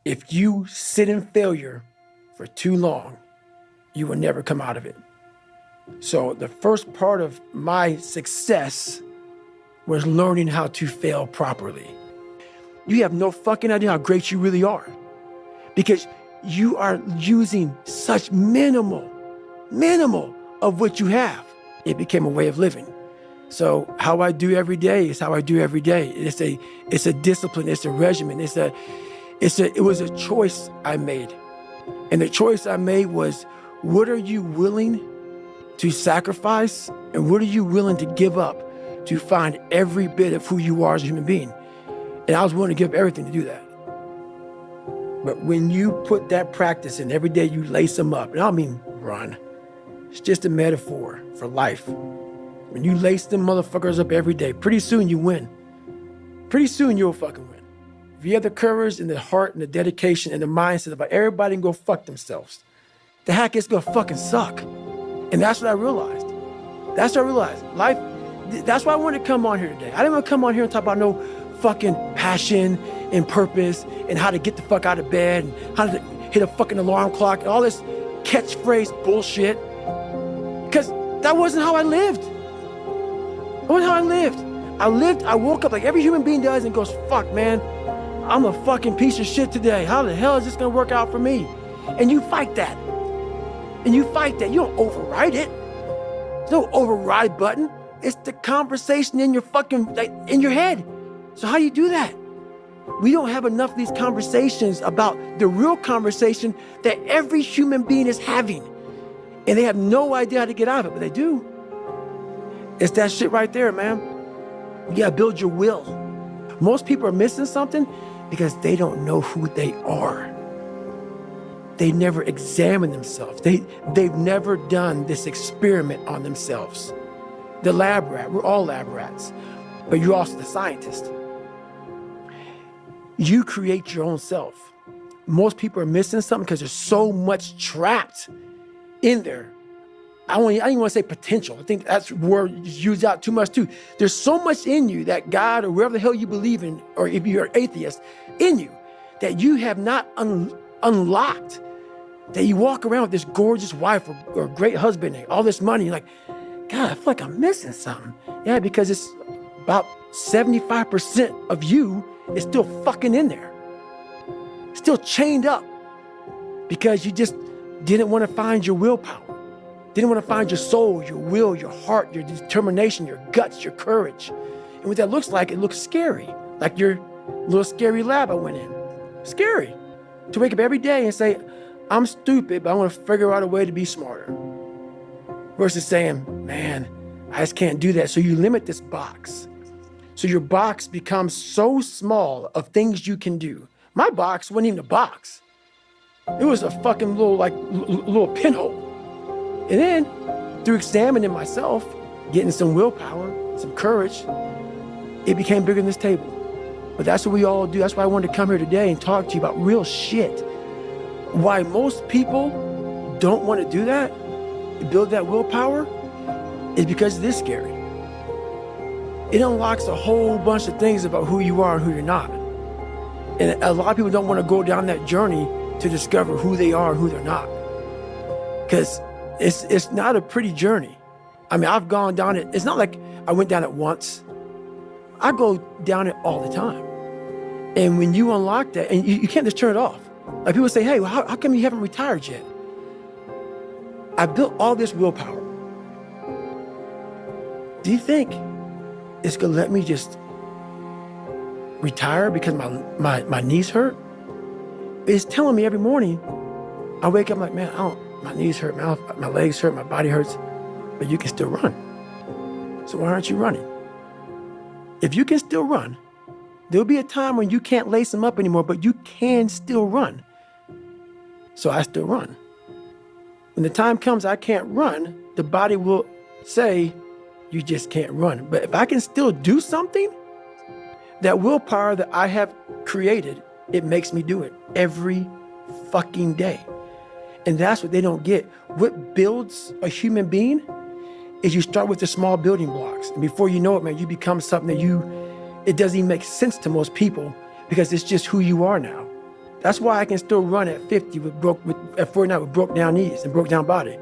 If you sit in failure for too long, you will never come out of it. So the first part of my success was learning how to fail properly. You have no fucking idea how great you really are, because you are using such minimal of what you have. It became a way of living. So how I do every day is how I do every day. It's a discipline, it's a regimen, it was a choice I made. And the choice I made was, what are you willing to sacrifice and what are you willing to give up to find every bit of who you are as a human being? And I was willing to give up everything to do that. But when you put that practice in, every day you lace them up, and I don't mean run, it's just a metaphor for life. When you lace them motherfuckers up every day, pretty soon you win. Pretty soon you'll fucking win. If you have the courage and the heart and the dedication and the mindset about everybody can go fuck themselves, the heck is gonna fucking suck. And that's what I realized. That's what I realized. Life, that's why I wanted to come on here today. I didn't want to come on here and talk about no fucking passion and purpose and how to get the fuck out of bed and how to hit a fucking alarm clock and all this catchphrase bullshit. Because that wasn't how I lived. That wasn't how I lived. I woke up like every human being does and goes, fuck, man, I'm a fucking piece of shit today. How the hell is this gonna work out for me? And you fight that. And you fight that. You don't override it. There's no override button. It's the conversation in your fucking, like, in your head. So how do you do that? We don't have enough of these conversations about the real conversation that every human being is having. And they have no idea how to get out of it, but they do. It's that shit right there, man. You gotta build your will. Most people are missing something because they don't know who they are. They never examine themselves. They've never done this experiment on themselves. The lab rat, we're all lab rats, but you're also the scientist. You create your own self. Most people are missing something because there's so much trapped in there. I don't even want to say potential. I think that's word used out too much too. There's so much in you that God or wherever the hell you believe in, or if you're an atheist, in you, that you have not unlocked. That you walk around with this gorgeous wife or great husband and all this money, you're like, God, I feel like I'm missing something. Yeah, because it's about 75% of you is still fucking in there. Still chained up because you just didn't want to find your willpower. Didn't want to find your soul, your will, your heart, your determination, your guts, your courage. And what that looks like, it looks scary. Like your little scary lab I went in. Scary. To wake up every day and say, I'm stupid, but I want to figure out a way to be smarter. Versus saying, man, I just can't do that. So you limit this box. So your box becomes so small of things you can do. My box wasn't even a box. It was a fucking little pinhole. And then through examining myself, getting some willpower, some courage, it became bigger than this table. But that's what we all do. That's why I wanted to come here today and talk to you about real shit. Why most people don't want to do that, build that willpower, is because it is scary. It unlocks a whole bunch of things about who you are and who you're not. And a lot of people don't want to go down that journey to discover who they are and who they're not. Because it's not a pretty journey. I mean, I've gone down it. It's not like I went down it once. I go down it all the time. And when you unlock that, and you can't just turn it off. Like people say, hey, well, how come you haven't retired yet? I built all this willpower. Do you think it's gonna let me just retire because my knees hurt? It's telling me every morning, I wake up like, man, my knees hurt, my legs hurt, my body hurts, but you can still run. So why aren't you running? If you can still run, there'll be a time when you can't lace them up anymore, but you can still run. So I still run. When the time comes I can't run, the body will say, you just can't run. But if I can still do something, that willpower that I have created, it makes me do it every fucking day. And that's what they don't get. What builds a human being is you start with the small building blocks. And before you know it, man, you become something that it doesn't even make sense to most people because it's just who you are now. That's why I can still run at 50 at 49 with broke down knees and broke down body,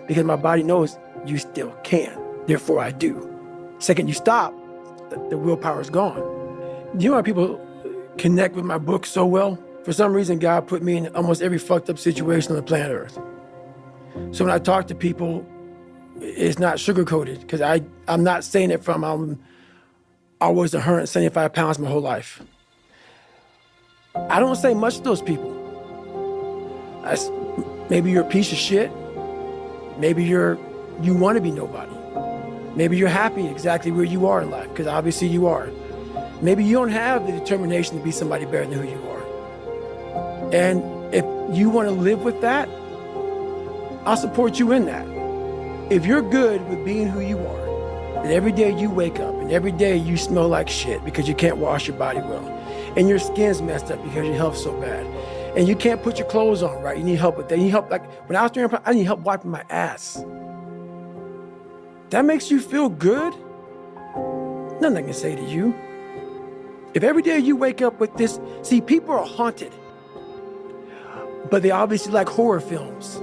because my body knows you still can. Therefore, I do. Second you stop, the willpower is gone. You know how people connect with my book so well? For some reason, God put me in almost every fucked up situation on the planet Earth. So when I talk to people, it's not sugar-coated, because I'm not saying it from I was 175 pounds my whole life. I don't say much to those people. Maybe you're a piece of shit. Maybe you want to be nobody. Maybe you're happy exactly where you are in life, because obviously you are. Maybe you don't have the determination to be somebody better than who you are. And if you want to live with that, I'll support you in that. If you're good with being who you are, and every day you wake up and every day you smell like shit because you can't wash your body well, and your skin's messed up because your health's so bad, and you can't put your clothes on right, you need help with that. You need help, like when I was doing, I need help wiping my ass. That makes you feel good? Nothing I can say to you. If every day you wake up with this, see, people are haunted, but they obviously like horror films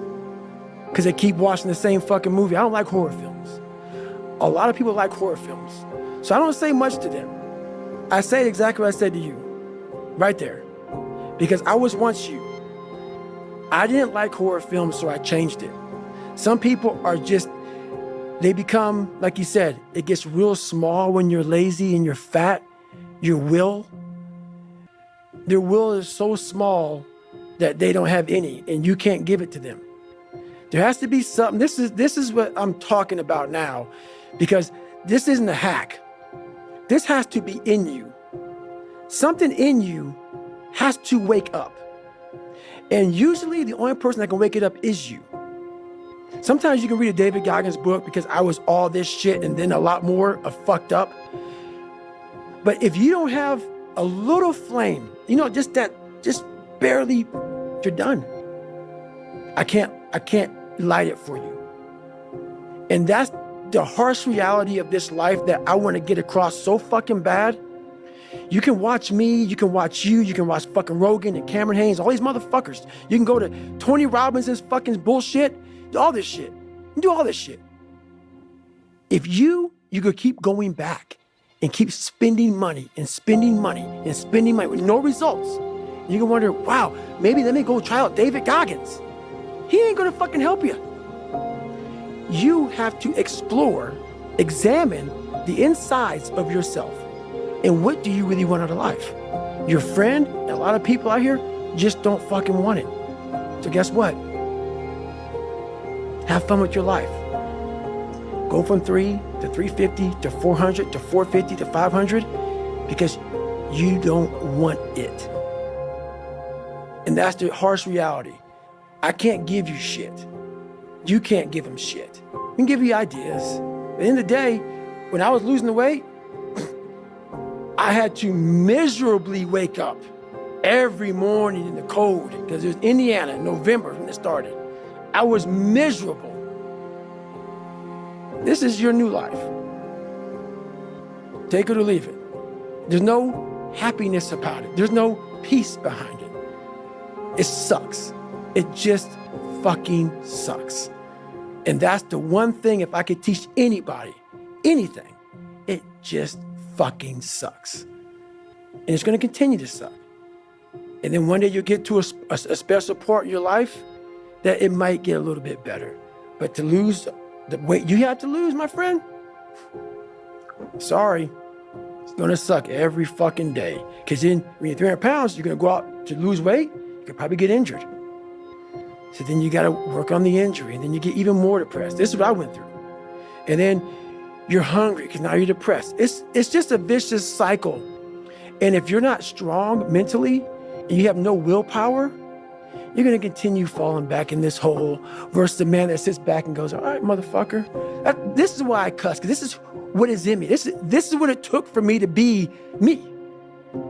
because they keep watching the same fucking movie. I don't like horror films. A lot of people like horror films. So I don't say much to them. I say exactly what I said to you, right there, because I was once you. I didn't like horror films, so I changed it. Some people are just, they become, like you said, it gets real small when you're lazy and you're fat. Your will, their will is so small that they don't have any, and you can't give it to them. There has to be something. This is what I'm talking about now, because this isn't a hack. This has to be in you. Something in you has to wake up. And usually the only person that can wake it up is you. Sometimes you can read a David Goggins book, because I was all this shit and then a lot more of fucked up. But if you don't have a little flame, just barely, you're done. I can't light it for you. And that's the harsh reality of this life that I want to get across so fucking bad. You can watch me, you can watch you, you can watch fucking Rogan and Cameron Haynes, all these motherfuckers. You can go to Tony Robbins's fucking bullshit, all this shit. You can do all this shit. If you could keep going back and keep spending money and spending money and spending money with no results, you can wonder, wow, maybe let me go try out David Goggins. He ain't gonna fucking help you. You have to explore, examine the insides of yourself. And what do you really want out of life? Your friend and a lot of people out here just don't fucking want it. So guess what? Have fun with your life. Go from 3 to 350 to 400 to 450 to 500, because you don't want it. And that's the harsh reality. I can't give you shit. You can't give them shit. We can give you ideas. At the end of the day, when I was losing the weight, I had to miserably wake up every morning in the cold, because it was Indiana, November when it started. I was miserable. This is your new life. Take it or leave it. There's no happiness about it. There's no peace behind it. It sucks. It just fucking sucks. And that's the one thing, if I could teach anybody anything, it just fucking sucks. And it's going to continue to suck. And then one day you'll get to a special part in your life that it might get a little bit better. But to lose the weight you have to lose, my friend, sorry, it's going to suck every fucking day. Because then when you're 300 pounds, you're going to go out to lose weight, you could probably get injured. So then you got to work on the injury, and then you get even more depressed. This is what I went through. And then you're hungry because now you're depressed. It's just a vicious cycle. And if you're not strong mentally and you have no willpower, you're going to continue falling back in this hole versus the man that sits back and goes, all right, motherfucker. This is why I cuss, because this is what is in me. This is what it took for me to be me.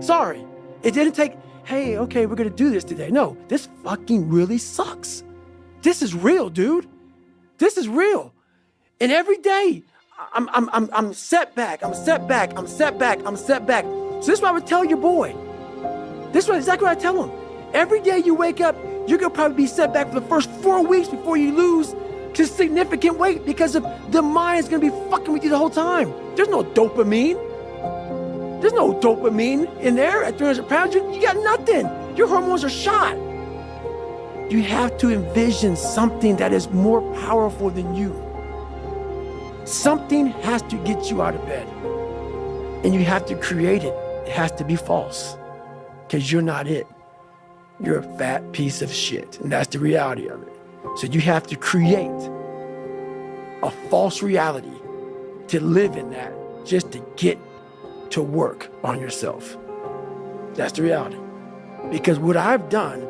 Sorry. It didn't take, hey, okay, we're going to do this today. No, this fucking really sucks. This is real, dude. This is real. And every day, I'm set back. I'm set back. I'm set back. I'm set back. So this is what I would tell your boy. This is exactly what I tell him. every day you wake up, you're gonna probably be set back for the first 4 weeks before you lose to significant weight because of the mind is gonna be fucking with you the whole time. There's no dopamine. There's no dopamine in there at 300 pounds. You got nothing. Your hormones are shot. You have to envision something that is more powerful than you. Something has to get you out of bed. And you have to create it. It has to be false. Because you're not it. You're a fat piece of shit. And that's the reality of it. So you have to create a false reality to live in that just to get to work on yourself. That's the reality. Because what I've done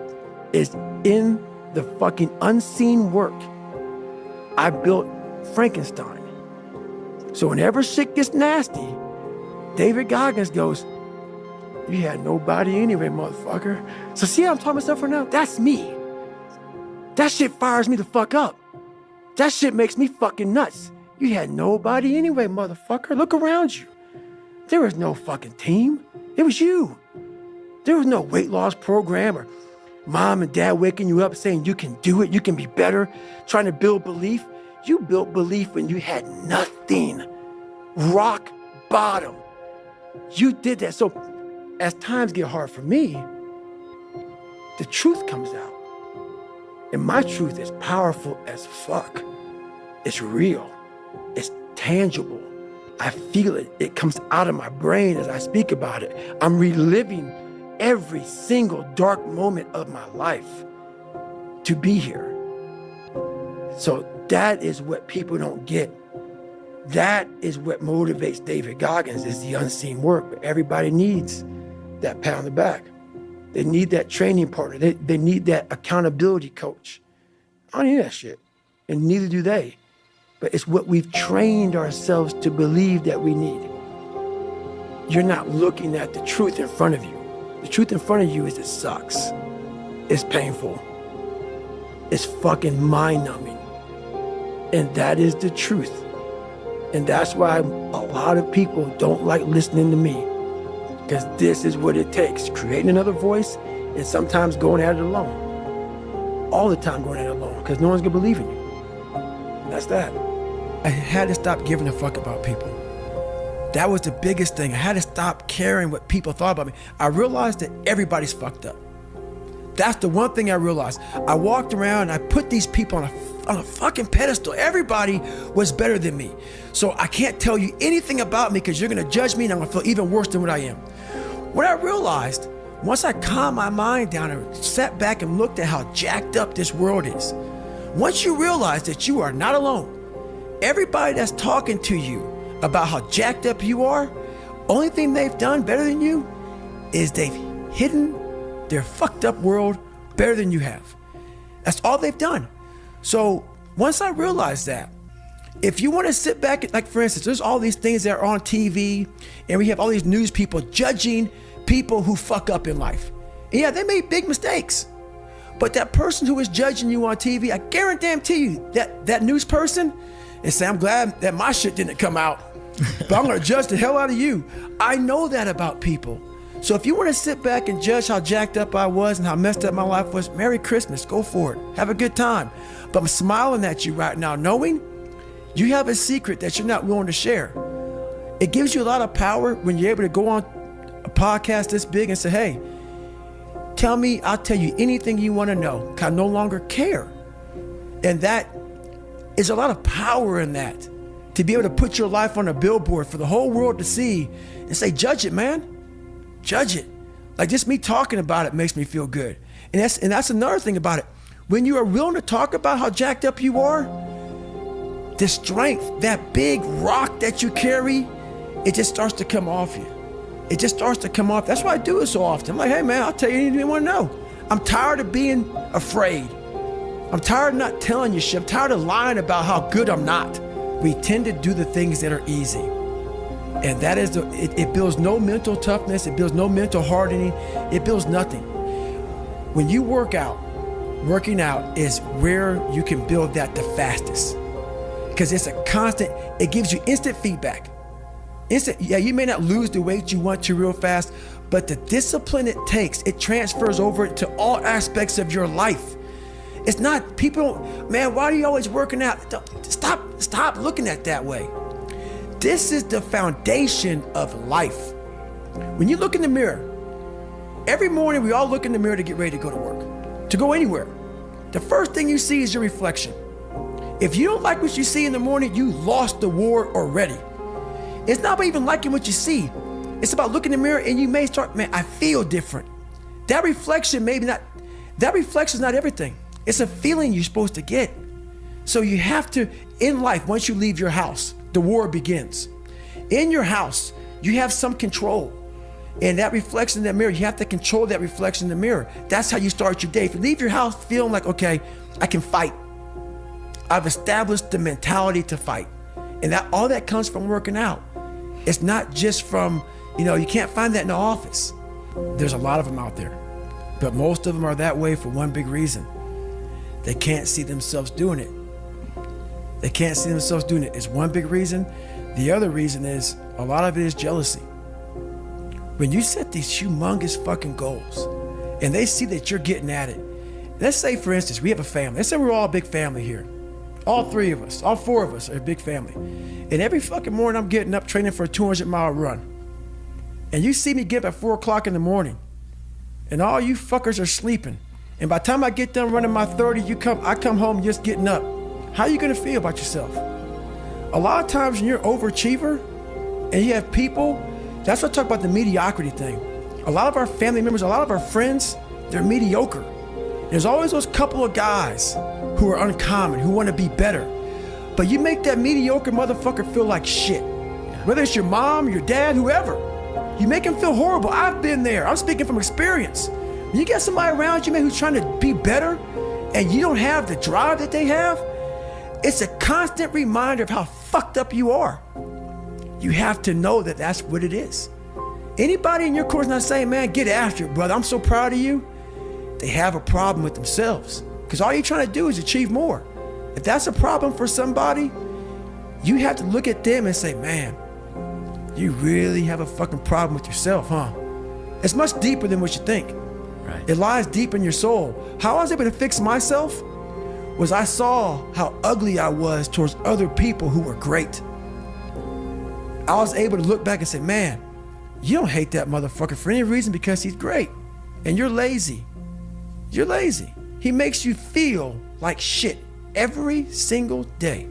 is in the fucking unseen work, I built Frankenstein. So whenever shit gets nasty, David Goggins goes, you had nobody anyway, motherfucker. So see how I'm talking to myself right now? That's me. That shit fires me the fuck up. That shit makes me fucking nuts. You had nobody anyway, motherfucker. Look around you. There was no fucking team. It was you. There was no weight loss program or mom and dad waking you up saying you can do it, you can be better, trying to build belief. You built belief when you had nothing. Rock bottom. You did that. So as times get hard for me, the truth comes out. And my truth is powerful as fuck. It's real. It's tangible. I feel it. It comes out of my brain as I speak about it. I'm reliving every single dark moment of my life to be here. So that is what people don't get. That is what motivates David Goggins, is the unseen work. But everybody needs that pat on the back. They need that training partner. They need that accountability coach. I don't need that shit. And neither do they. But it's what we've trained ourselves to believe that we need. You're not looking at the truth in front of you. The truth in front of you is it sucks. It's painful. It's fucking mind-numbing. And that is the truth. And that's why a lot of people don't like listening to me. Because this is what it takes. Creating another voice and sometimes going at it alone. All the time going at it alone. Because no one's going to believe in you. That's that. I had to stop giving a fuck about people. That was the biggest thing. I had to stop caring what people thought about me. I realized that everybody's fucked up. That's the one thing I realized. I walked around and I put these people on a fucking pedestal. Everybody was better than me. So I can't tell you anything about me because you're gonna judge me and I'm gonna feel even worse than what I am. What I realized, once I calmed my mind down and sat back and looked at how jacked up this world is, once you realize that you are not alone, everybody that's talking to you about how jacked up you are, only thing they've done better than you is they've hidden their fucked up world better than you have. That's all they've done. So once I realized that, if you want to sit back, like for instance, there's all these things that are on TV and we have all these news people judging people who fuck up in life. And yeah, they made big mistakes. But that person who is judging you on TV, I guarantee you that news person is saying, I'm glad that my shit didn't come out, but I'm gonna judge the hell out of you. I know that about people. So if you want to sit back and judge how jacked up I was and how messed up my life was, Merry Christmas, go for it. Have a good time. But I'm smiling at you right now, knowing you have a secret that you're not willing to share. It gives you a lot of power when you're able to go on a podcast this big and say, hey, tell me, I'll tell you anything you want to know, 'cause I no longer care. And that is a lot of power in that, to be able to put your life on a billboard for the whole world to see and say, judge it, man. Judge it. Like just me talking about it makes me feel good. And that's another thing about it. When you are willing to talk about how jacked up you are, the strength, that big rock that you carry, it just starts to come off you. It just starts to come off. That's why I do it so often. I'm like, hey man, I'll tell you anything you want to know. I'm tired of being afraid. I'm tired of not telling you shit. I'm tired of lying about how good I'm not. We tend to do the things that are easy. And that is, it builds no mental toughness. It builds no mental hardening. It builds nothing. When you work out, working out is where you can build that the fastest. Because it's a constant, it gives you instant feedback. Yeah, you may not lose the weight you want to real fast, But the discipline it takes, it transfers over to all aspects of your life. It's not, people, man, why are you always working out? Stop looking at it that way. This is the foundation of life. When you look in the mirror, every morning we all look in the mirror to get ready to go to work, to go anywhere. The first thing you see is your reflection. If you don't like what you see in the morning, you lost the war already. It's not about even liking what you see. It's about looking in the mirror and you may start, man, I feel different. That reflection is not everything. It's a feeling you're supposed to get. So you have to, in life, once you leave your house, the war begins. In your house, you have some control. And that reflection in the mirror, you have to control that reflection in the mirror. That's how you start your day. If you leave your house feeling like, okay, I can fight. I've established the mentality to fight. And that all that comes from working out. It's not just from, you can't find that in the office. There's a lot of them out there. But most of them are that way for one big reason. They can't see themselves doing it. They can't see themselves doing it. It's one big reason. The other reason is, a lot of it is jealousy. When you set these humongous fucking goals and they see that you're getting at it, let's say, for instance, we have a family. Let's say we're all a big family here. All three of us, all four of us are a big family. And every fucking morning I'm getting up training for a 200-mile run. And you see me get up at 4 o'clock in the morning and all you fuckers are sleeping. And by the time I get done running my 30, I come home just getting up. How are you gonna feel about yourself? A lot of times when you're an overachiever and you have people, that's what I talk about, the mediocrity thing. A lot of our family members, a lot of our friends, they're mediocre. There's always those couple of guys who are uncommon, who want to be better. But you make that mediocre motherfucker feel like shit. Whether it's your mom, your dad, whoever. You make him feel horrible. I've been there. I'm speaking from experience. When you get somebody around you, man, who's trying to be better and you don't have the drive that they have, it's a constant reminder of how fucked up you are. You have to know that that's what it is. Anybody in your course not saying, man, get after it, brother, I'm so proud of you. They have a problem with themselves because all you're trying to do is achieve more. If that's a problem for somebody, you have to look at them and say, man, you really have a fucking problem with yourself, huh? It's much deeper than what you think. Right. It lies deep in your soul. How I was able to fix myself was I saw how ugly I was towards other people who were great. I was able to look back and say, man, you don't hate that motherfucker for any reason because he's great. And you're lazy. You're lazy. He makes you feel like shit every single day.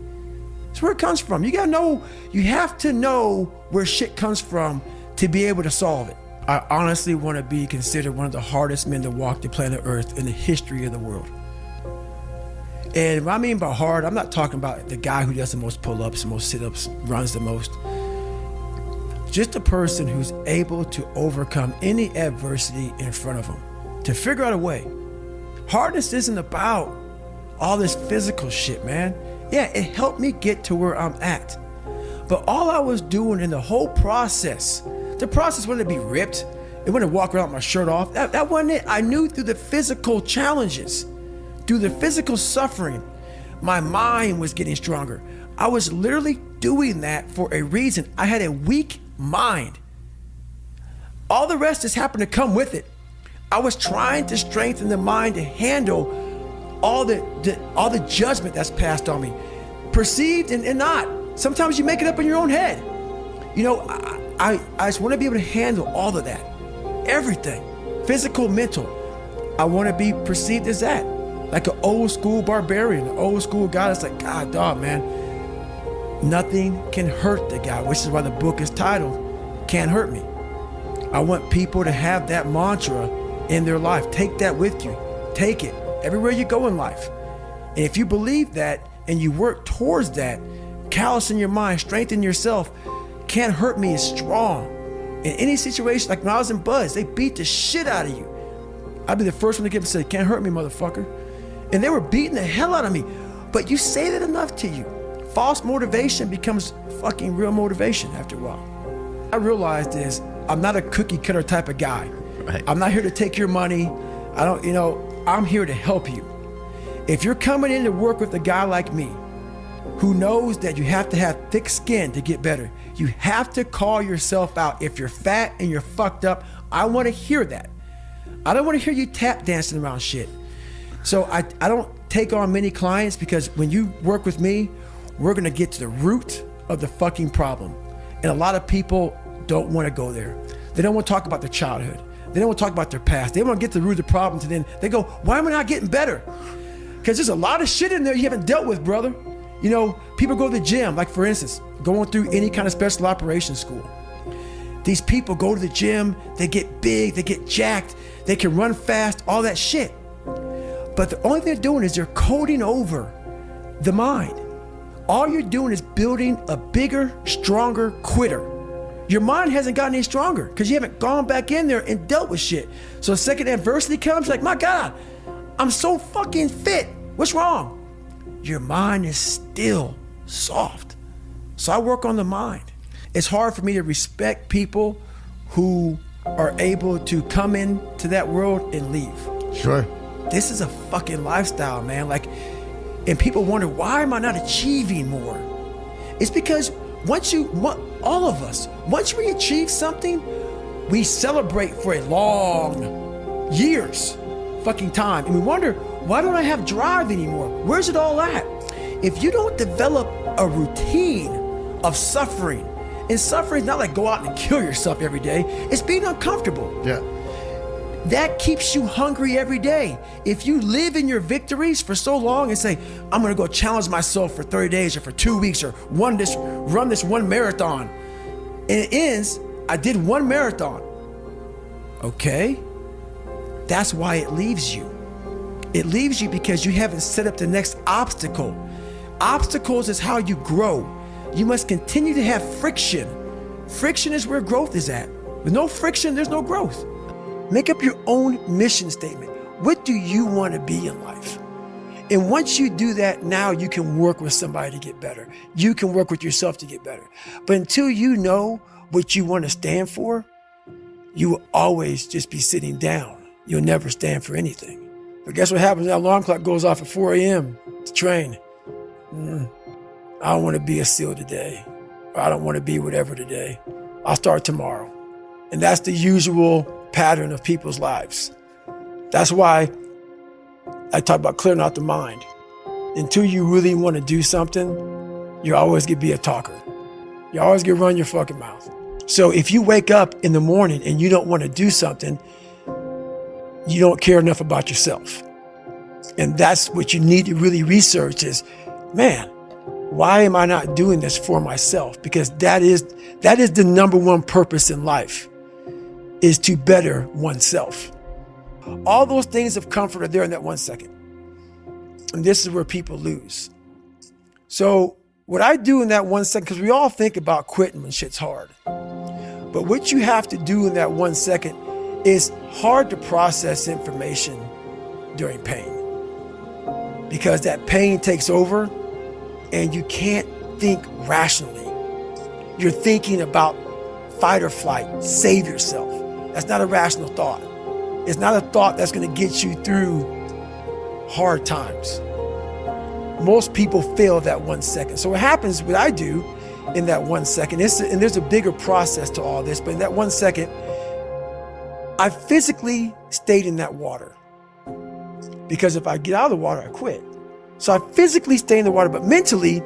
That's where it comes from. You have to know where shit comes from to be able to solve it. I honestly want to be considered one of the hardest men to walk the planet Earth in the history of the world. And what I mean by hard, I'm not talking about the guy who does the most pull-ups, the most sit-ups, runs the most. Just a person who's able to overcome any adversity in front of him, to figure out a way. Hardness isn't about all this physical shit, man. Yeah, it helped me get to where I'm at. But all I was doing in the whole process, the process wasn't to be ripped. It wasn't to walk around with my shirt off. That wasn't it. I knew through the physical challenges, through the physical suffering, my mind was getting stronger. I was literally doing that for a reason. I had a weak mind. All the rest just happened to come with it. I was trying to strengthen the mind to handle all the judgment that's passed on me, perceived and not. Sometimes you make it up in your own head. I just want to be able to handle all of that, everything, physical, mental. I want to be perceived as that, like an old school barbarian, an old school guy that's like, God, dog, man, nothing can hurt the guy, which is why the book is titled, Can't Hurt Me. I want people to have that mantra in their life. Take that with you. Take it everywhere you go in life. And if you believe that and you work towards that, callous in your mind, strengthen yourself, Can't Hurt Me is strong. In any situation, like when I was in Buzz, they beat the shit out of you. I'd be the first one to get up and say, can't hurt me, motherfucker. And they were beating the hell out of me. But you say that enough to you. False motivation becomes fucking real motivation after a while. I realized is I'm not a cookie cutter type of guy. Right. I'm not here to take your money. I'm here to help you. If you're coming in to work with a guy like me, who knows that you have to have thick skin to get better, you have to call yourself out. If you're fat and you're fucked up, I want to hear that. I don't want to hear you tap dancing around shit. So I don't take on many clients, because when you work with me, we're going to get to the root of the fucking problem. And a lot of people don't want to go there. They don't want to talk about their childhood. They don't want to talk about their past. They want to get to the root of the problem, and then they go, why am I not getting better? Because there's a lot of shit in there you haven't dealt with, brother. You know, people go to the gym, like for instance, going through any kind of special operations school. These people go to the gym, they get big, they get jacked, they can run fast, all that shit. But the only thing they're doing is they're coding over the mind. All you're doing is building a bigger, stronger quitter. Your mind hasn't gotten any stronger because you haven't gone back in there and dealt with shit. So the second adversity comes, like, my God, I'm so fucking fit. What's wrong? Your mind is still soft. So I work on the mind. It's hard for me to respect people who are able to come into that world and leave. Sure. This is a fucking lifestyle, man. Like, and people wonder, why am I not achieving more? It's because all of us, once we achieve something, we celebrate for a long years fucking time. And we wonder, why don't I have drive anymore? Where's it all at? If you don't develop a routine of suffering, and suffering is not like go out and kill yourself every day, it's being uncomfortable. Yeah. That keeps you hungry every day. If you live in your victories for so long and say, I'm gonna go challenge myself for 30 days or for 2 weeks or run this one marathon, and it ends, I did one marathon. Okay, that's why it leaves you. It leaves you because you haven't set up the next obstacle. Obstacles is how you grow. You must continue to have friction. Friction is where growth is at. With no friction, there's no growth. Make up your own mission statement. What do you want to be in life? And once you do that, now you can work with somebody to get better. You can work with yourself to get better. But until you know what you want to stand for, you will always just be sitting down. You'll never stand for anything. But guess what happens? That alarm clock goes off at 4 a.m. to train. I don't want to be a SEAL today. Or I don't want to be whatever today. I'll start tomorrow. And that's the usual pattern of people's lives. That's why I talk about clearing out the mind. Until you really want to do something, you're always going to be a talker. You're always going to run your fucking mouth. So if you wake up in the morning and you don't want to do something, you don't care enough about yourself. And that's what you need to really research is, man, why am I not doing this for myself? Because that is the number one purpose in life, is to better oneself. All those things of comfort are there in that 1 second. And this is where people lose. So what I do in that 1 second, because we all think about quitting when shit's hard. But what you have to do in that 1 second is hard to process information during pain. Because that pain takes over and you can't think rationally. You're thinking about fight or flight, save yourself. That's not a rational thought. It's not a thought that's going to get you through hard times. Most people fail that 1 second. So what happens, what I do in that 1 second, and there's a bigger process to all this, but in that 1 second, I physically stayed in that water. Because if I get out of the water, I quit. So I physically stay in the water, but mentally,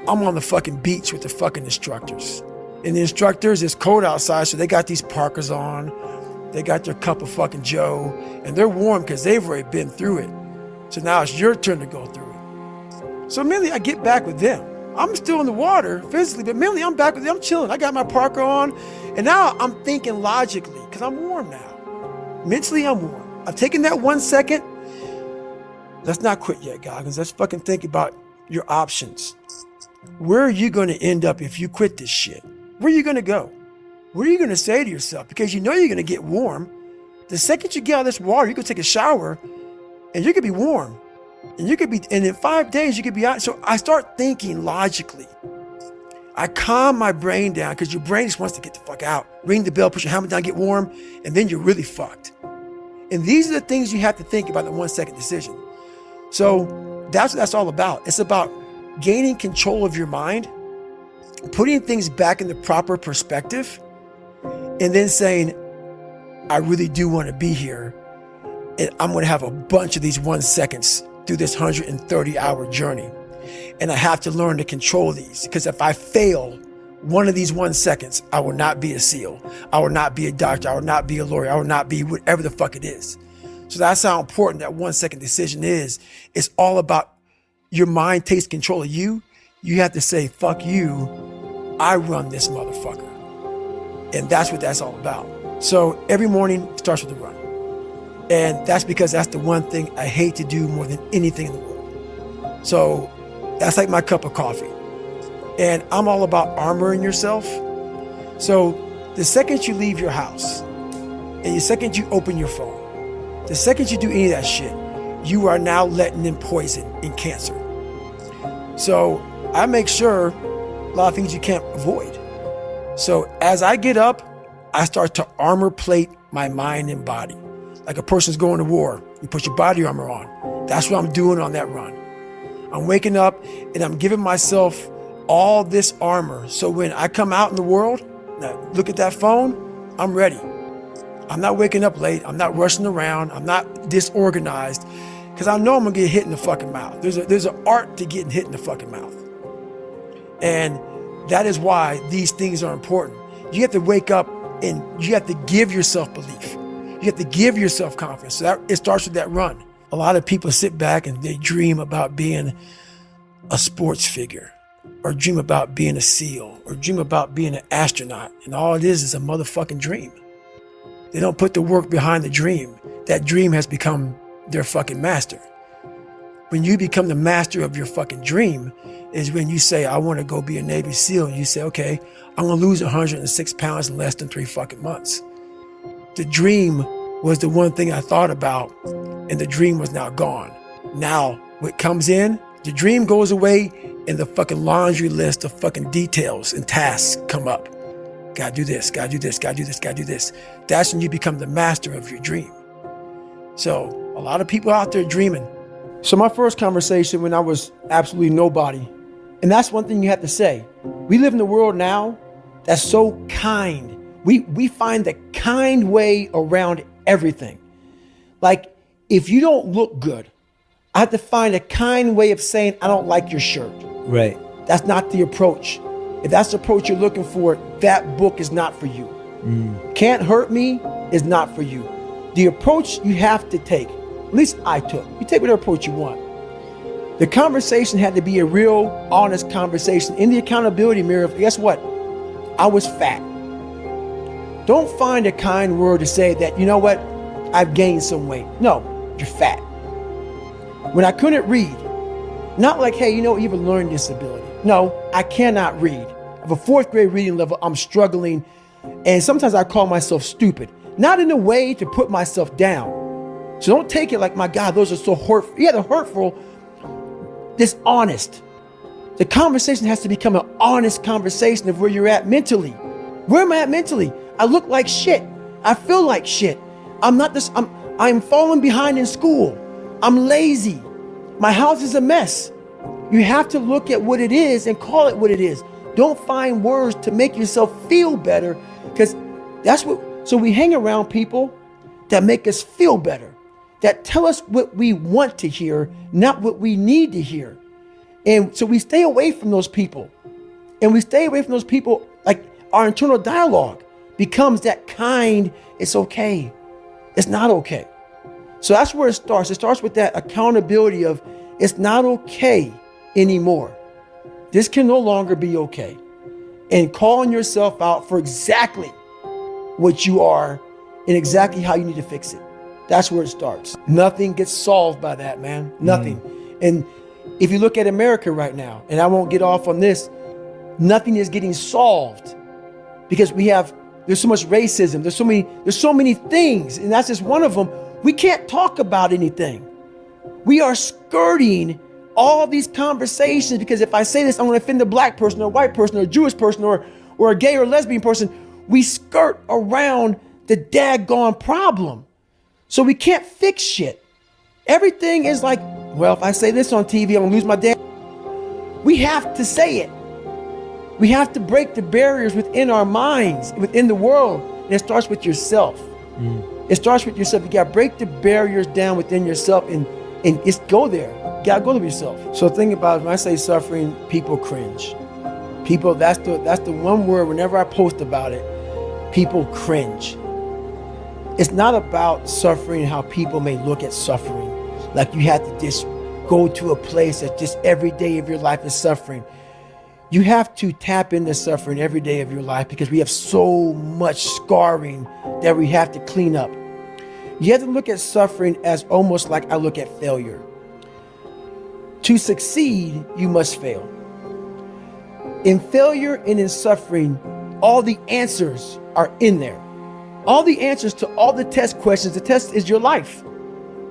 I'm on the fucking beach with the fucking instructors. And the instructors, it's cold outside, so they got these parkas on. They got their cup of fucking Joe, and they're warm because they've already been through it. So now it's your turn to go through it. So mentally, I get back with them. I'm still in the water physically, but mentally, I'm back with them. I'm chilling. I got my parka on, and now I'm thinking logically because I'm warm now. Mentally, I'm warm. I've taken that 1 second. Let's not quit yet, Goggins. Let's fucking think about your options. Where are you going to end up if you quit this shit? Where are you going to go? What are you going to say to yourself? Because you know you're going to get warm. The second you get out of this water, you can take a shower and you could be warm. And in 5 days, you could be out. So I start thinking logically. I calm my brain down because your brain just wants to get the fuck out. Ring the bell, put your helmet down, get warm, and then you're really fucked. And these are the things you have to think about in the 1 second decision. So that's what that's all about. It's about gaining control of your mind, putting things back in the proper perspective, and then saying, I really do want to be here. And I'm going to have a bunch of these 1 seconds through this 130-hour journey. And I have to learn to control these, because if I fail one of these 1 seconds, I will not be a SEAL. I will not be a doctor. I will not be a lawyer. I will not be whatever the fuck it is. So that's how important that 1 second decision is. It's all about your mind takes control of you. You have to say, fuck you, I run this motherfucker. And that's what that's all about. So every morning starts with a run. And that's because that's the one thing I hate to do more than anything in the world. So that's like my cup of coffee. And I'm all about armoring yourself. So the second you leave your house, and the second you open your phone, the second you do any of that shit, you are now letting in poison and cancer. So I make sure a lot of things you can't avoid. So as I get up, I start to armor plate my mind and body. Like a person's going to war, you put your body armor on. That's what I'm doing on that run. I'm waking up and I'm giving myself all this armor. So when I come out in the world, look at that phone, I'm ready. I'm not waking up late. I'm not rushing around. I'm not disorganized, because I know I'm gonna get hit in the fucking mouth. There's an art to getting hit in the fucking mouth. And that is why these things are important. You have to wake up and you have to give yourself belief. You have to give yourself confidence. So that, it starts with that run. A lot of people sit back and they dream about being a sports figure, or dream about being a SEAL, or dream about being an astronaut. And all it is a motherfucking dream. They don't put the work behind the dream. That dream has become their fucking master. When you become the master of your fucking dream is when you say, I want to go be a Navy SEAL. And you say, okay, I'm going to lose 106 pounds in less than 3 fucking months. The dream was the one thing I thought about, and the dream was now gone. Now, what comes in, the dream goes away, and the fucking laundry list of fucking details and tasks come up. Gotta do this, gotta do this, gotta do this, gotta do this. That's when you become the master of your dream. So a lot of people out there dreaming. So my first conversation when I was absolutely nobody, and that's one thing you have to say. We live in a world now that's so kind. We find the kind way around everything. Like, if you don't look good, I have to find a kind way of saying, I don't like your shirt. Right. That's not the approach. If that's the approach you're looking for, that book is not for you. Can't Hurt Me is not for you. The approach you have to take, at least I took, you take whatever approach you want. The conversation had to be a real, honest conversation in the accountability mirror of, guess what? I was fat. Don't find a kind word to say that, you know what? I've gained some weight. No, you're fat. When I couldn't read, not like, hey, you know, you have a learning disability. No, I cannot read. I have a 4th grade reading level. I'm struggling. And sometimes I call myself stupid. Not in a way to put myself down. So don't take it like, my God, those are so hurtful. Yeah, they're hurtful. Dishonest. The conversation has to become an honest conversation of where you're at mentally. Where am I at mentally? I look like shit. I feel like shit. I'm falling behind in school. I'm lazy. My house is a mess. You have to look at what it is and call it what it is. Don't find words to make yourself feel better, because that's what, so we hang around people that make us feel better, that tell us what we want to hear, not what we need to hear. And so we stay away from those people. And we stay away from those people, like our internal dialogue becomes that kind, it's okay. It's not okay. So that's where it starts. It starts with that accountability of, it's not okay anymore. This can no longer be okay. And calling yourself out for exactly what you are and exactly how you need to fix it. That's where it starts. Nothing gets solved by that, man. Nothing. And if you look at America right now, and I won't get off on this, nothing is getting solved because there's so much racism. There's so many things, and that's just one of them. We can't talk about anything. We are skirting all these conversations because if I say this, I'm going to offend a black person or a white person or a Jewish person or a gay or lesbian person. We skirt around the daggone problem. So we can't fix shit. Everything is like, well, if I say this on TV, I'm going to lose my damn. We have to say it. We have to break the barriers within our minds, within the world. And it starts with yourself. It starts with yourself. You got to break the barriers down within yourself and just go there. You got to go to yourself. So think about it. When I say suffering, people cringe. People, that's the one word whenever I post about it, people cringe. It's not about suffering how people may look at suffering. Like you have to just go to a place that just every day of your life is suffering. You have to tap into suffering every day of your life because we have so much scarring that we have to clean up. You have to look at suffering as almost like I look at failure. To succeed, you must fail. In failure and in suffering, all the answers are in there. All the answers to all the test questions. The test is your life.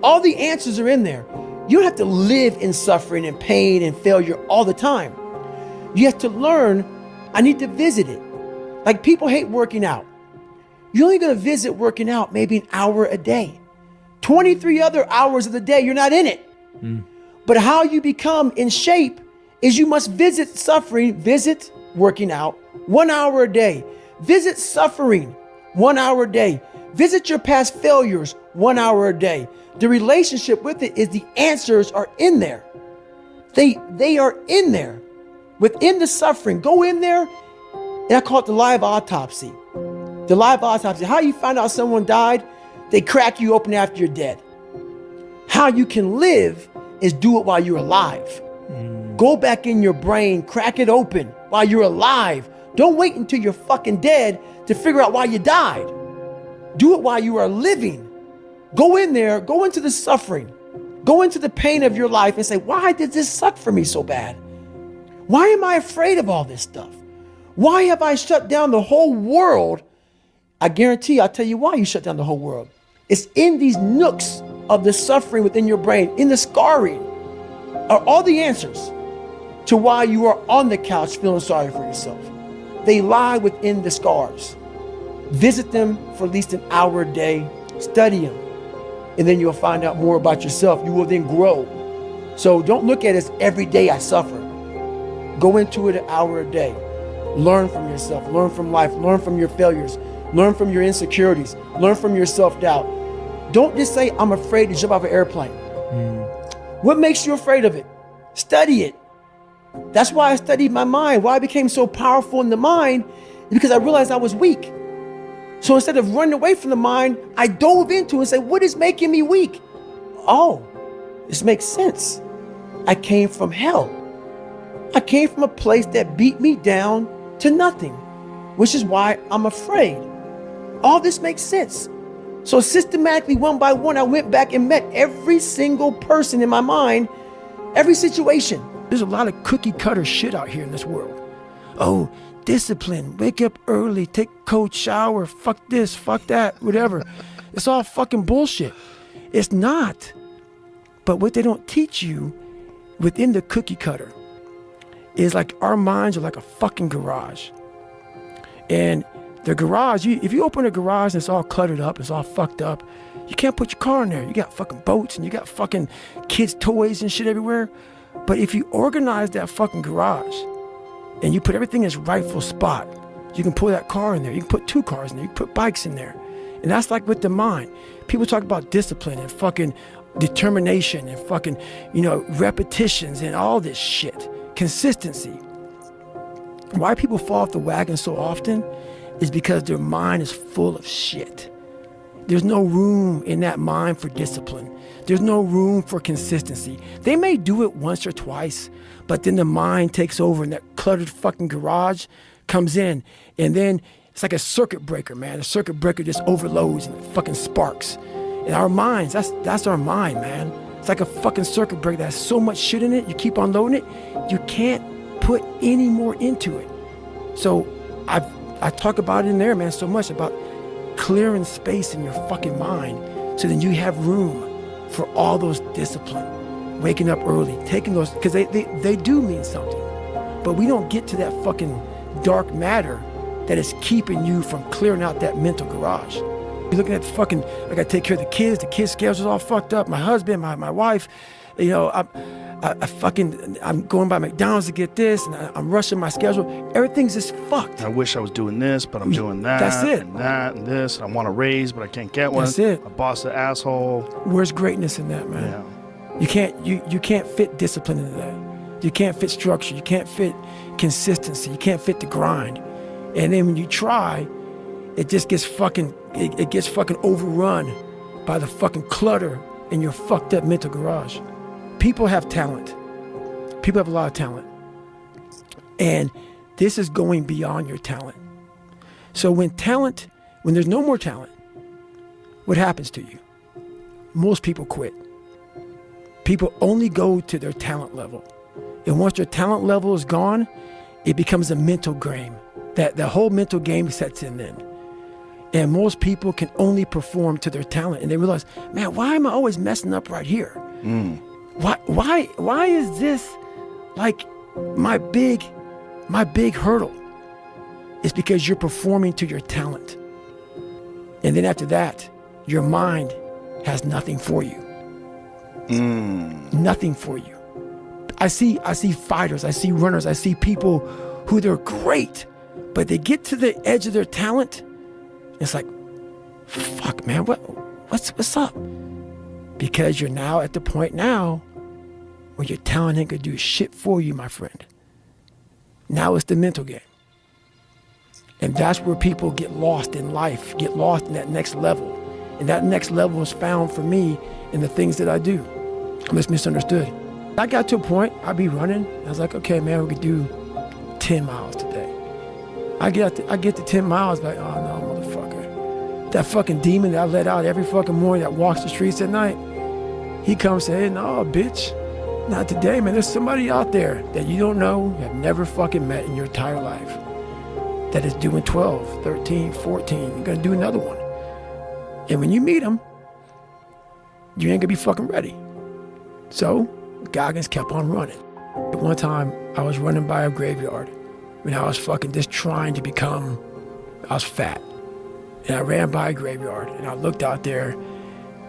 All the answers are in there. You don't have to live in suffering and pain and failure all the time. You have to learn, I need to visit it. Like people hate working out. You're only going to visit working out maybe an hour a day. 23 other hours of the day, you're not in it. But how you become in shape is you must visit suffering, visit working out 1 hour a day. Visit suffering 1 hour a day. Visit your past failures 1 hour a day. The relationship with it is the answers are in there. They are in there. Within the suffering, go in there, and I call it the live autopsy. The live autopsy. How you find out someone died? They crack you open after you're dead. How you can live is do it while you're alive. Go back in your brain, crack it open while you're alive. Don't wait until you're fucking dead to figure out why you died. Do it while you are living. Go in there, go into the suffering, go into the pain of your life and say, why did this suck for me so bad? Why am I afraid of all this stuff? Why have I shut down the whole world? I guarantee I'll tell you why you shut down the whole world. It's in these nooks of the suffering within your brain, in the scarring, are all the answers to why you are on the couch feeling sorry for yourself. They lie within the scars. Visit them for at least an hour a day, study them, and then you'll find out more about yourself. You will then grow. So don't look at it as every day I suffer. Go into it an hour a day. Learn from yourself, learn from life, learn from your failures, learn from your insecurities, learn from your self-doubt. Don't just say, I'm afraid to jump off an airplane. What makes you afraid of it? Study it. That's why I studied my mind. Why I became so powerful in the mind is because I realized I was weak. So instead of running away from the mind, I dove into it and said, what is making me weak? Oh, this makes sense. I came from hell. I came from a place that beat me down to nothing, which is why I'm afraid. All this makes sense. So systematically, one by one, I went back and met every single person in my mind, every situation. There's a lot of cookie cutter shit out here in this world. Oh, discipline, wake up early, take a cold shower, fuck this, fuck that, whatever. It's all fucking bullshit. It's not. But what they don't teach you within the cookie cutter is like our minds are like a fucking garage. And the garage, if you open a garage and it's all cluttered up, it's all fucked up, you can't put your car in there. You got fucking boats and you got fucking kids' toys and shit everywhere. But if you organize that fucking garage and you put everything in its rightful spot, you can pull that car in there. You can put 2 cars in there. You can put bikes in there. And that's like with the mind. People talk about discipline and fucking determination and fucking, repetitions and all this shit. Consistency. Why people fall off the wagon so often is because their mind is full of shit. There's no room in that mind for discipline. There's no room for consistency. They may do it once or twice, but then the mind takes over and that cluttered fucking garage comes in, and then it's like a circuit breaker, man. The circuit breaker just overloads and it fucking sparks. And our minds, that's our mind, man. It's like a fucking circuit breaker that has so much shit in it, you keep on loading it, you can't put any more into it. So I talk about it in there, man, so much about clearing space in your fucking mind so then you have room for all those discipline, waking up early, taking those, because they do mean something. But we don't get to that fucking dark matter that is keeping you from clearing out that mental garage. You're looking at fucking, I gotta take care of the kids' schedule's all fucked up. My husband, my wife, you know, I'm going by McDonald's to get this, and I'm rushing my schedule. Everything's just fucked. I wish I was doing this, but I'm doing that. That's it. And that and this. And I want a raise, but I can't get one. That's it. My boss is an asshole. Where's greatness in that, man? Yeah. You can't fit discipline into that. You can't fit structure. You can't fit consistency. You can't fit the grind. And then when you try, it just gets fucking, it gets fucking overrun by the fucking clutter in your fucked up mental garage. People have talent. People have a lot of talent. And this is going beyond your talent. So when there's no more talent, what happens to you? Most people quit. People only go to their talent level. And once their talent level is gone, it becomes a mental game. That the whole mental game sets in then. And most people can only perform to their talent. And they realize, man, why am I always messing up right here? Why is this like my big hurdle? It's because you're performing to your talent. And then after that, your mind has nothing for you. Nothing for you. I see fighters, I see runners, I see people who they're great, but they get to the edge of their talent. It's like, fuck, man, what's up? Because you're now at the point now where your talent ain't gonna do shit for you, my friend. Now it's the mental game. And that's where people get lost in life, get lost in that next level. And that next level is found for me in the things that I do. I'm just misunderstood. I got to a point, I'd be running. I was like, okay, man, we could do 10 miles today. I get to 10 miles, like, oh no, motherfucker. That fucking demon that I let out every fucking morning that walks the streets at night, he comes and says, hey, no, bitch, not today, man. There's somebody out there that you don't know, have never fucking met in your entire life, that is doing 12, 13, 14. You're gonna do another one. And when you meet him, you ain't gonna be fucking ready. So Goggins kept on running. At one time, I was running by a graveyard when I was fucking just trying to become, I was fat. And I ran by a graveyard and I looked out there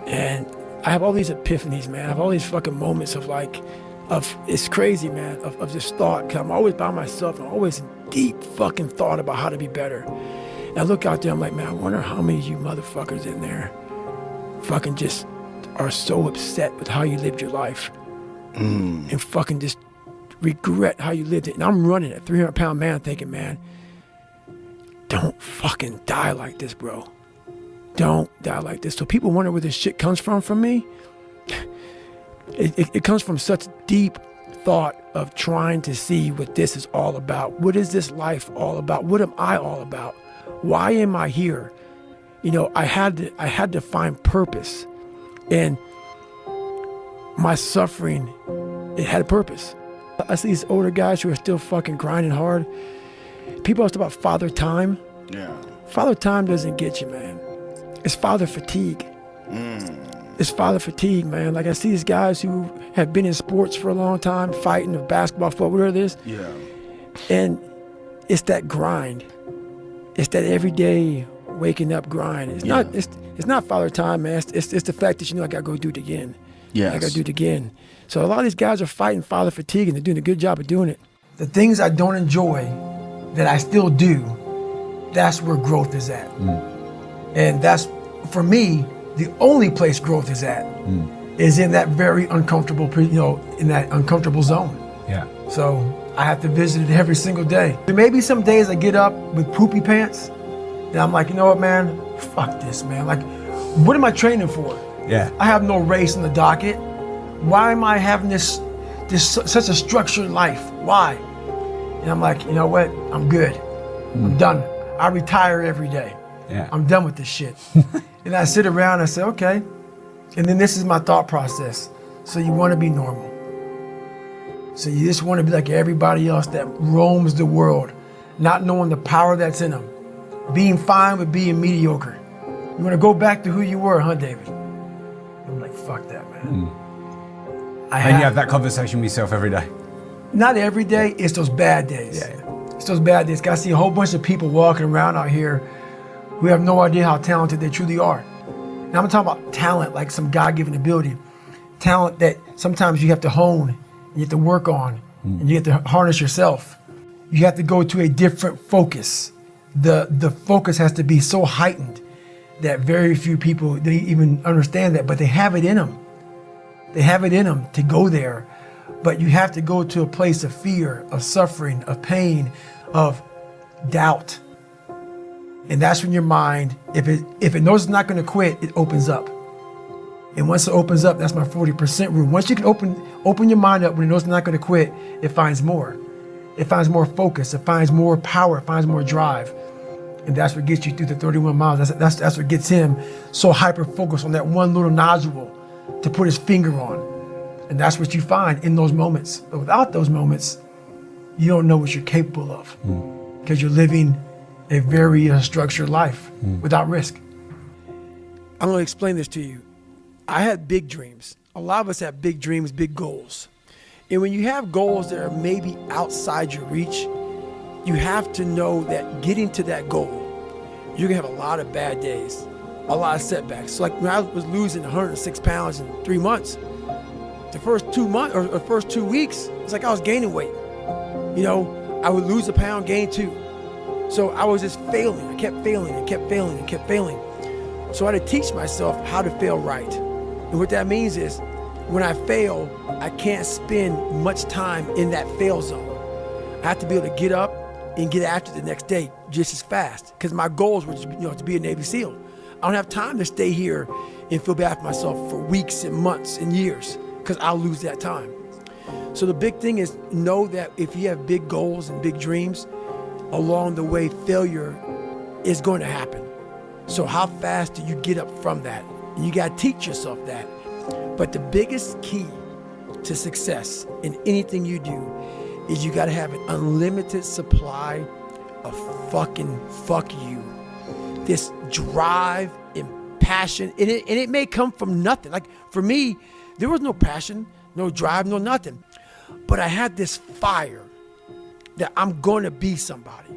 and I have all these epiphanies, man. I have all these fucking moments of like, it's crazy, man, of just thought. Cause I'm always by myself. I'm always in deep fucking thought about how to be better. And I look out there, I'm like, man, I wonder how many of you motherfuckers in there fucking just are so upset with how you lived your life and fucking just regret how you lived it. And I'm running a 300-pound man thinking, man, don't fucking die like this, bro. Don't die like this. So people wonder where this shit comes from me. It comes from such deep thought of trying to see what this is all about. What is this life all about? What am I all about? Why am I here? You know, I had to find purpose. And my suffering, it had a purpose. I see these older guys who are still fucking grinding hard. People ask about father time. Yeah. Father time doesn't get you, man. It's father fatigue. It's father fatigue, man. Like I see these guys who have been in sports for a long time, fighting, or basketball, football, whatever it is. Yeah. And it's that grind. It's that everyday waking up grind. It's not father time, man. It's the fact that, you know, I gotta go do it again. Yes. I gotta do it again. So a lot of these guys are fighting father fatigue and they're doing a good job of doing it. The things I don't enjoy that I still do, that's where growth is at. And that's, for me, the only place growth is at is in that very uncomfortable, in that uncomfortable zone. Yeah. So I have to visit it every single day. There may be some days I get up with poopy pants and I'm like, you know what, man? Fuck this, man. Like, what am I training for? Yeah. I have no race on the docket. Why am I having this such a structured life? Why? And I'm like, you know what? I'm good. I'm done. I retire every day. Yeah. I'm done with this shit. And I sit around and I say, okay. And then this is my thought process. So you want to be normal. So you just want to be like everybody else that roams the world, not knowing the power that's in them. Being fine with being mediocre. You want to go back to who you were, huh, David? I'm like, fuck that, man. And you have that conversation with yourself every day? Not every day, it's those bad days. Yeah. It's those bad days. I see a whole bunch of people walking around out here who have no idea how talented they truly are. Now I'm talking about talent, like some God-given ability. Talent that sometimes you have to hone, you have to work on, and you have to harness yourself. You have to go to a different focus. The focus has to be so heightened that very few people, they even understand that, but they have it in them. They have it in them to go there. But you have to go to a place of fear, of suffering, of pain, of doubt. And that's when your mind, if it knows it's not going to quit, it opens up. And once it opens up, that's my 40% rule. Once you can open your mind up when it knows it's not going to quit, it finds more. It finds more focus. It finds more power. It finds more drive. And that's what gets you through the 31 miles. That's what gets him so hyper-focused on that one little nodule to put his finger on. And that's what you find in those moments. But without those moments, you don't know what you're capable of because you're living a very structured life without risk. I'm going to explain this to you. I had big dreams. A lot of us have big dreams, big goals. And when you have goals that are maybe outside your reach, you have to know that getting to that goal, you're going to have a lot of bad days, a lot of setbacks. So like when I was losing 106 pounds in 3 months, the first 2 months or first 2 weeks, it's like I was gaining weight. You know, I would lose a pound, gain 2. So I was just failing. I kept failing and kept failing and kept failing. So I had to teach myself how to fail right. And what that means is when I fail, I can't spend much time in that fail zone. I have to be able to get up and get after the next day just as fast because my goals were to be a Navy SEAL. I don't have time to stay here and feel bad for myself for weeks and months and years because I'll lose that time. So the big thing is know that if you have big goals and big dreams, along the way, failure is going to happen. So how fast do you get up from that? And you got to teach yourself that. But the biggest key to success in anything you do is you got to have an unlimited supply of fucking fuck you. This drive and passion, and it may come from nothing. Like for me, there was no passion, no drive, no nothing. But I had this fire that I'm going to be somebody.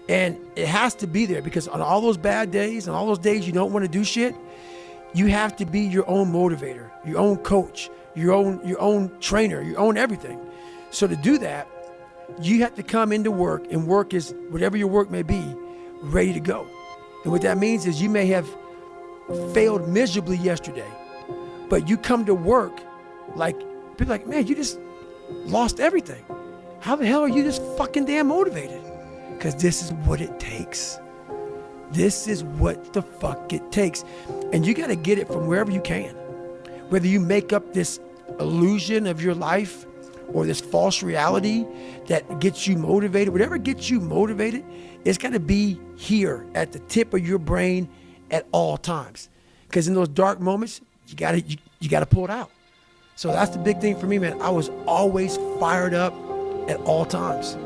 And it has to be there because on all those bad days and all those days you don't want to do shit, you have to be your own motivator, your own coach, your own trainer, your own everything. So to do that, you have to come into work, and work is whatever your work may be, ready to go. And what that means is you may have failed miserably yesterday, but you come to work like, people like, man, you just lost everything. How the hell are you this fucking damn motivated? Because this is what it takes. This is what the fuck it takes. And you got to get it from wherever you can. Whether you make up this illusion of your life or this false reality that gets you motivated, whatever gets you motivated, it's got to be here at the tip of your brain at all times. Because in those dark moments, you got to pull it out. So that's the big thing for me, man. I was always fired up at all times.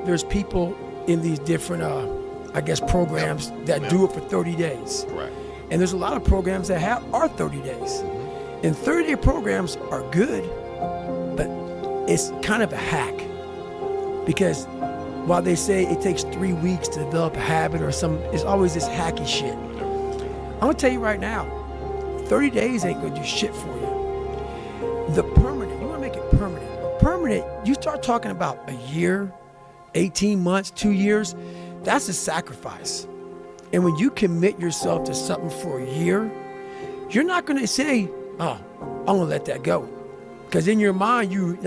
There's people in these different, programs that do it for 30 days. Right. And there's a lot of programs that are 30 days. And 30-day programs are good, but it's kind of a hack. Because while they say it takes 3 weeks to develop a habit or it's always this hacky shit. I'm gonna tell you right now, 30 days ain't gonna do shit for you. The permanent, you wanna make it permanent. Permanent, you start talking about a year, 18 months, 2 years, that's a sacrifice. And when you commit yourself to something for a year, you're not gonna say, oh, I'm gonna let that go. Because in your mind, you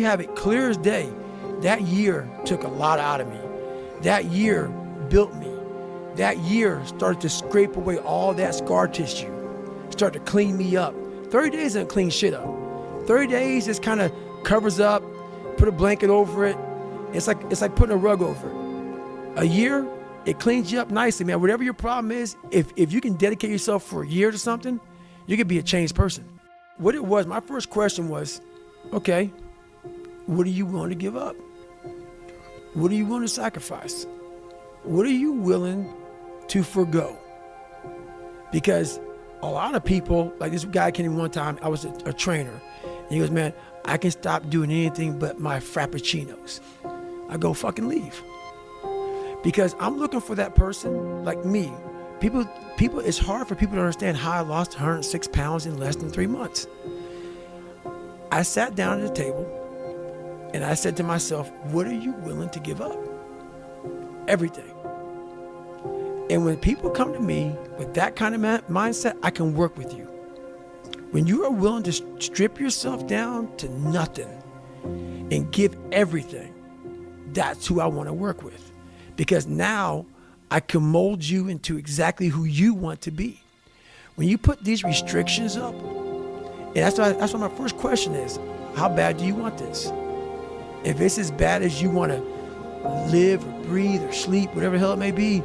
have it clear as day. That year took a lot out of me. That year built me. That year started to scrape away all that scar tissue, started to clean me up. 30 days doesn't clean shit up. 30 days just kind of covers up, put a blanket over it. It's like putting a rug over it. A year, it cleans you up nicely, man. Whatever your problem is, if you can dedicate yourself for a year to something, you could be a changed person. What it was, my first question was, okay, what do you want to give up? What do you want to sacrifice? What are you willing to forgo? Because a lot of people, like this guy came in one time, I was a trainer, and he goes, man, I can stop doing anything but my frappuccinos. I go, fucking leave. Because I'm looking for that person like me. People, it's hard for people to understand how I lost 106 pounds in less than 3 months. I sat down at the table and I said to myself, what are you willing to give up? Everything. And when people come to me with that kind of mindset, I can work with you. When you are willing to strip yourself down to nothing and give everything, that's who I want to work with. Because now I can mold you into exactly who you want to be. When you put these restrictions up, and that's why my first question is, how bad do you want this? If it's as bad as you want to live or breathe or sleep, whatever the hell it may be,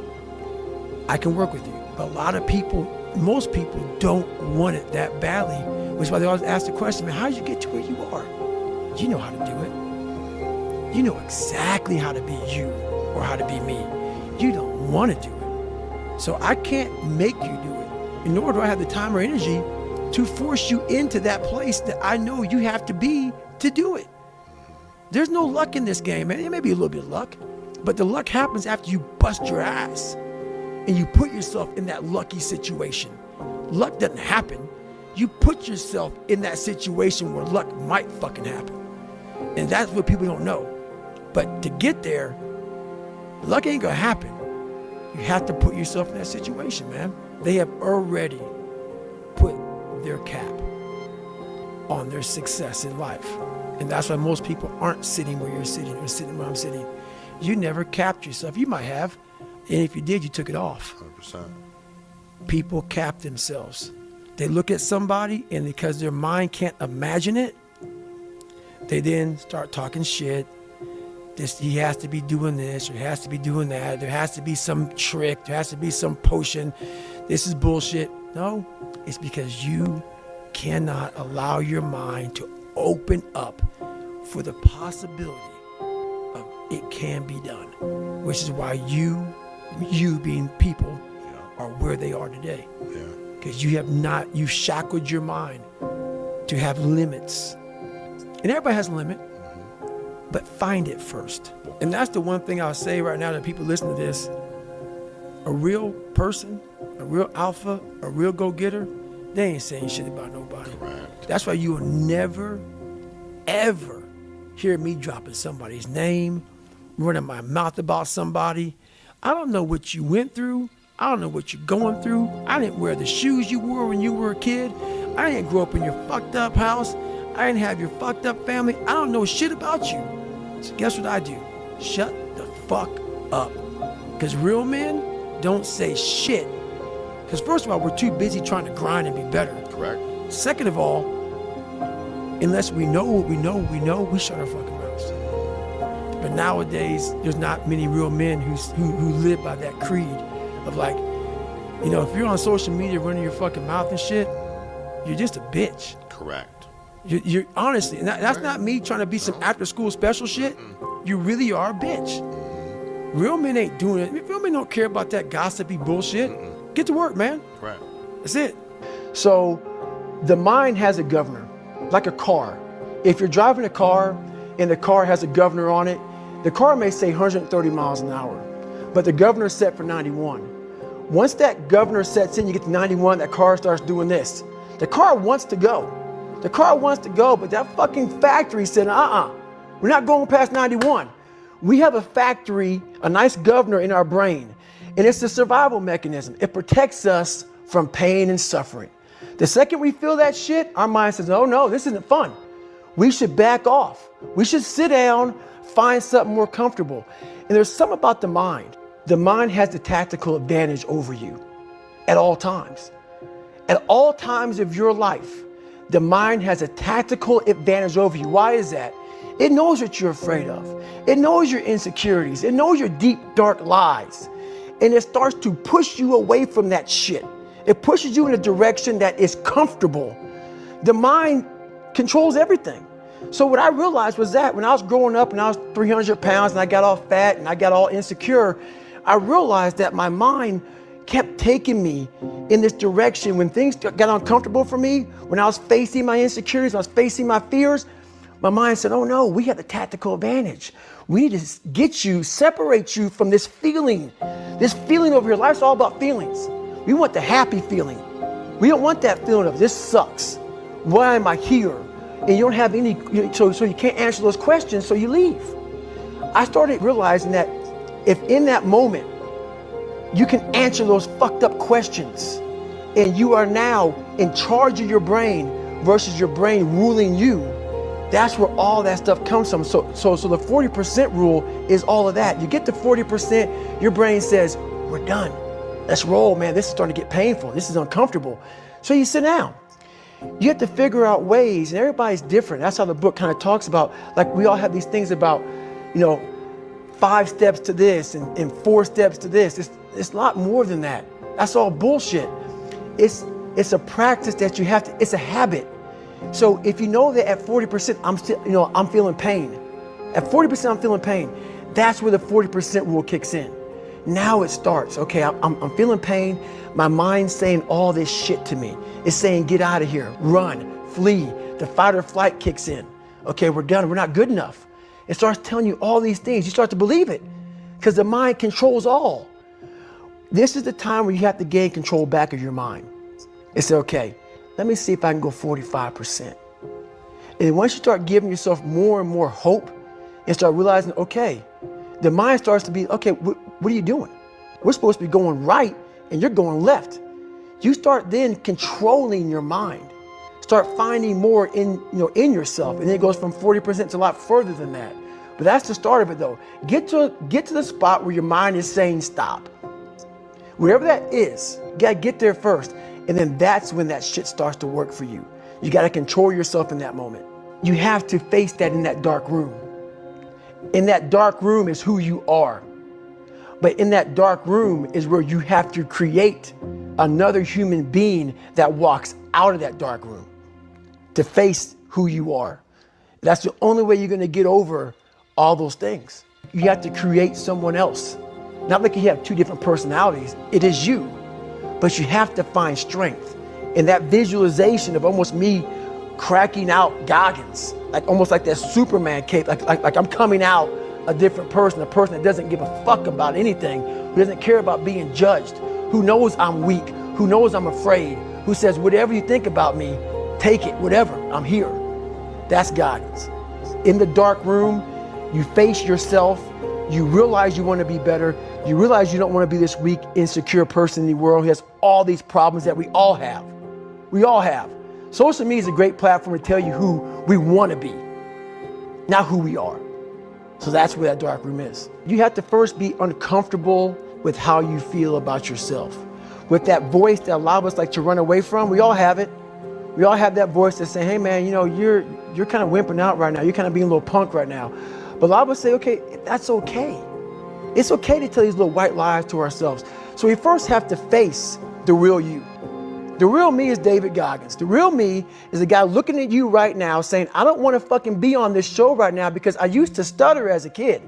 I can work with you. But a lot of people, most people don't want it that badly, which is why they always ask the question, man, how did you get to where you are? You know how to do it. You know exactly how to be you or how to be me. You don't want to do it. So I can't make you do it. And nor do I have the time or energy to force you into that place that I know you have to be to do it. There's no luck in this game, man. It may be a little bit of luck, but the luck happens after you bust your ass and you put yourself in that lucky situation. Luck doesn't happen. You put yourself in that situation where luck might fucking happen. And that's what people don't know. But to get there, luck ain't gonna happen. You have to put yourself in that situation, man. They have already put their cap on their success in life. And that's why most people aren't sitting where you're sitting or sitting where I'm sitting. You never capped yourself. You might have. And if you did, you took it off. 100%. People cap themselves. They look at somebody, and because their mind can't imagine it, they then start talking shit. He has to be doing this, or he has to be doing that. There has to be some trick. There has to be some potion. This is bullshit. No, it's because you cannot allow your mind to open up for the possibility of it can be done, which is why you being people are where they are today. Because you've shackled your mind to have limits. And everybody has a limit, but find it first. And that's the one thing I'll say right now to people listening to this. A real person, a real alpha, a real go-getter, they ain't saying shit about nobody. Correct. That's why you will never, ever hear me dropping somebody's name, running my mouth about somebody. I don't know what you went through. I don't know what you're going through. I didn't wear the shoes you wore when you were a kid. I didn't grow up in your fucked up house. I didn't have your fucked up family. I don't know shit about you. So guess what I do? Shut the fuck up. Because real men don't say shit. Because first of all, we're too busy trying to grind and be better. Correct. Second of all, unless we know what we know, we shut our fucking mouths. But nowadays, there's not many real men who live by that creed of like, if you're on social media running your fucking mouth and shit, you're just a bitch. Correct. You're honestly, and that's not me trying to be some after school special shit. You really are a bitch. Real men ain't doing it. Real men don't care about that gossipy bullshit. Get to work, man. Correct. That's it. So the mind has a governor, like a car. If you're driving a car and the car has a governor on it, the car may say 130 miles an hour, but the governor's set for 91. Once that governor sets in, you get to 91, that car starts doing this. The car wants to go. The car wants to go, but that fucking factory said, we're not going past 91. We have a factory, a nice governor in our brain, and it's a survival mechanism. It protects us from pain and suffering. The second we feel that shit, our mind says, oh no, this isn't fun. We should back off. We should sit down, find something more comfortable. And there's something about the mind. The mind has the tactical advantage over you at all times. At all times of your life, the mind has a tactical advantage over you. Why is that? It knows what you're afraid of. It knows your insecurities. It knows your deep, dark lies. And it starts to push you away from that shit. It pushes you in a direction that is comfortable. The mind controls everything. So what I realized was that when I was growing up and I was 300 pounds and I got all fat and I got all insecure, I realized that my mind kept taking me in this direction. When things got uncomfortable for me, when I was facing my insecurities, I was facing my fears, My mind said, oh no, we have the tactical advantage. We need to get you, separate you from this feeling over here. Life's all about feelings. We want the happy feeling. We don't want that feeling of this sucks. Why am I here? And you don't have any, so you can't answer those questions, so you leave. I started realizing that if in that moment, you can answer those fucked up questions and you are now in charge of your brain versus your brain ruling you, that's where all that stuff comes from. So the 40% rule is all of that. You get to 40%, your brain says, we're done. Let's roll, man. This is starting to get painful. This is uncomfortable. So you sit down. You have to figure out ways, and everybody's different. That's how the book kind of talks about, like we all have these things about, 5 steps to this and 4 steps to this. It's a lot more than that. That's all bullshit. It's a practice that you have to, it's a habit. So if you know that at 40%, I'm feeling pain. At 40%, I'm feeling pain. That's where the 40% rule kicks in. Now it starts. Okay, I'm feeling pain. My mind's saying all this shit to me. It's saying, get out of here, run, flee. The fight or flight kicks in. Okay, we're done. We're not good enough. It starts telling you all these things. You start to believe it because the mind controls all. This is the time where you have to gain control back of your mind. It's okay. Let me see if I can go 45%. And once you start giving yourself more and more hope and start realizing, okay, the mind starts to be, okay, what are you doing? We're supposed to be going right and you're going left. You start then controlling your mind. Start finding more in yourself. And then it goes from 40% to a lot further than that. But that's the start of it though. Get to the spot where your mind is saying stop. Wherever that is, you gotta get there first. And then that's when that shit starts to work for you. You gotta control yourself in that moment. You have to face that in that dark room. In that dark room is who you are. But in that dark room is where you have to create another human being that walks out of that dark room to face who you are. That's the only way you're gonna get over all those things. You have to create someone else. Not like you have 2 different personalities. It is you. But you have to find strength in that visualization of almost me cracking out Goggins, like almost like that Superman cape, like I'm coming out a different person, a person that doesn't give a fuck about anything, who doesn't care about being judged, who knows I'm weak, who knows I'm afraid, who says, whatever you think about me, take it, whatever, I'm here. That's Goggins. In the dark room, you face yourself, you realize you want to be better, you realize you don't want to be this weak, insecure person in the world who has all these problems that we all have. We all have. Social media is a great platform to tell you who we want to be, not who we are. So that's where that dark room is. You have to first be uncomfortable with how you feel about yourself. With that voice that a lot of us like to run away from, we all have it. We all have that voice that's saying, hey man, you're kind of wimping out right now. You're kind of being a little punk right now. But a lot of us say, okay, that's okay. It's okay to tell these little white lies to ourselves. So we first have to face the real you. The real me is David Goggins. The real me is the guy looking at you right now saying, I don't want to fucking be on this show right now because I used to stutter as a kid.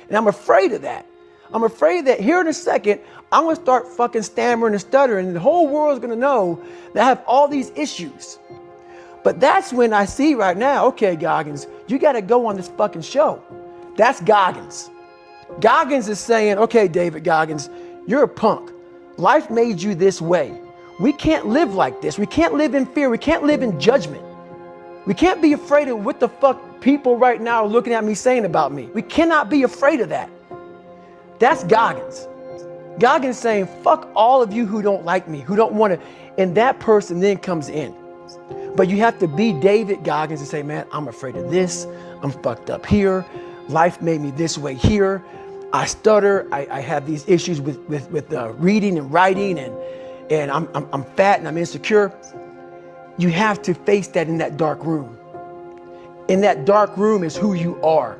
And I'm afraid of that. I'm afraid that here in a second, I'm going to start fucking stammering and stuttering and the whole world's going to know that I have all these issues. But that's when I see right now, okay, Goggins, you got to go on this fucking show. That's Goggins. Goggins is saying, okay, David Goggins, you're a punk. Life made you this way. We can't live like this. We can't live in fear. We can't live in judgment. We can't be afraid of what the fuck people right now are looking at me saying about me. We cannot be afraid of that. That's Goggins. Goggins saying, fuck all of you who don't like me, who don't want to, and that person then comes in. But you have to be David Goggins and say, man, I'm afraid of this. I'm fucked up here. Life made me this way here. I stutter. I have these issues with reading and writing, and I'm fat and I'm insecure. You have to face that in that dark room. In that dark room is who you are.